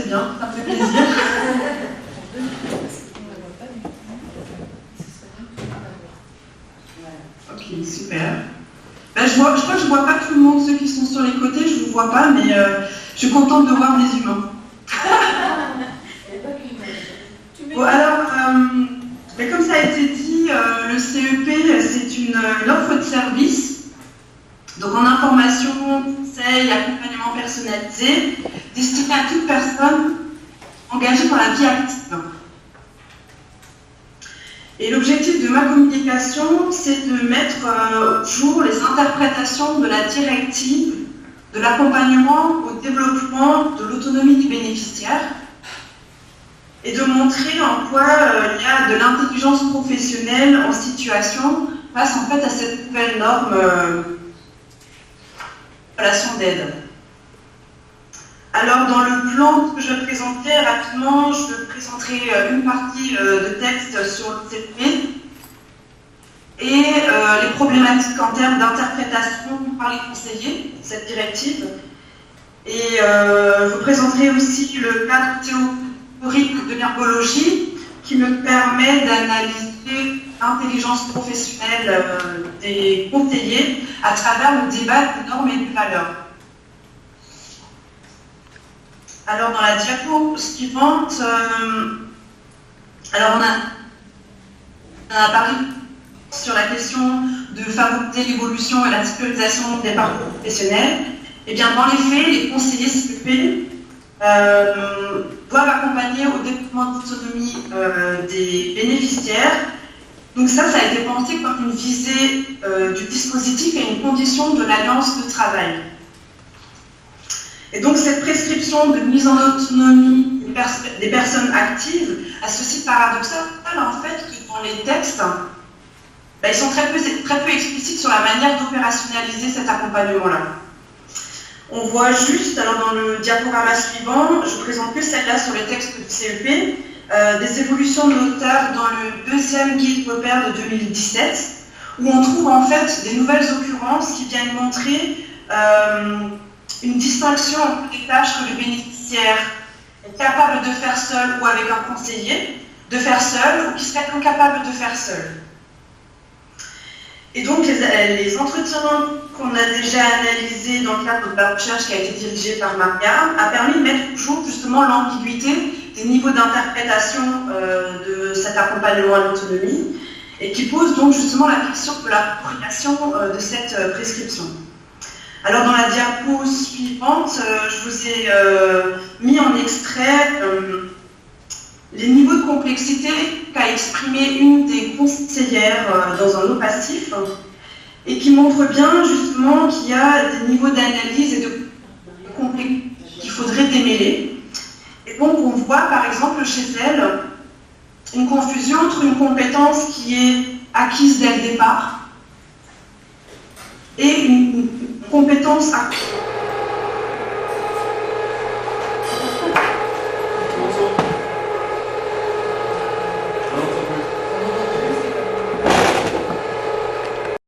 c'est bien, ça me fait plaisir. Ok, super. Ben, je crois que je ne vois pas tout le monde, ceux qui sont sur les côtés, je ne vous vois pas, mais je suis contente de voir des humains. Bon, alors, mais comme ça a été dit, le CEP, c'est une offre de service. Donc en information, conseil, accompagnement personnalisé, destiné à toute personne engagée dans la vie active. Et l'objectif de ma communication, c'est de mettre au jour les interprétations de la directive de l'accompagnement au développement de l'autonomie du bénéficiaire et de montrer en quoi il y a de l'intelligence professionnelle en situation face en fait à cette nouvelle norme relation d'aide. Alors, dans le plan que je vais présenter rapidement, je présenterai une partie de texte sur le CP et les problématiques en termes d'interprétation par les conseillers de cette directive. Et je vous présenterai aussi le cadre théorique de l'ergologie qui me permet d'analyser l'intelligence professionnelle des conseillers à travers le débat de normes et de valeurs. Alors, dans la diapo suivante, alors on a parlé sur la question de favoriser l'évolution et la sécurisation des parcours professionnels. Eh bien, dans les faits, les conseillers CEP doivent accompagner au développement d'autonomie des bénéficiaires. Donc ça a été pensé comme une visée du dispositif et une condition de l'alliance de travail. Et donc cette prescription de mise en autonomie des personnes actives a ceci paradoxal en fait que dans les textes, ils sont très peu explicites sur la manière d'opérationnaliser cet accompagnement-là. On voit juste, alors dans le diaporama suivant, je présente que celle-là sur les textes du CEP, des évolutions notables dans le deuxième guide repère de 2017, où on trouve en fait des nouvelles occurrences qui viennent montrer une distinction entre les tâches que le bénéficiaire est capable de faire seul ou avec un conseiller, de faire seul ou qui serait incapable de faire seul. Et donc les entretiens qu'on a déjà analysés dans le cadre de la recherche qui a été dirigée par Maria a permis de mettre au jour justement l'ambiguïté des niveaux d'interprétation de cet accompagnement à l'autonomie et qui pose donc justement la question de l'appropriation de cette prescription. Alors dans la diapo suivante, je vous ai mis en extrait les niveaux de complexité qu'a exprimé une des conseillères dans un lot passif et qui montre bien justement qu'il y a des niveaux d'analyse et de complexité qu'il faudrait démêler. Et donc on voit par exemple chez elle une confusion entre une compétence qui est acquise dès le départ et une compétence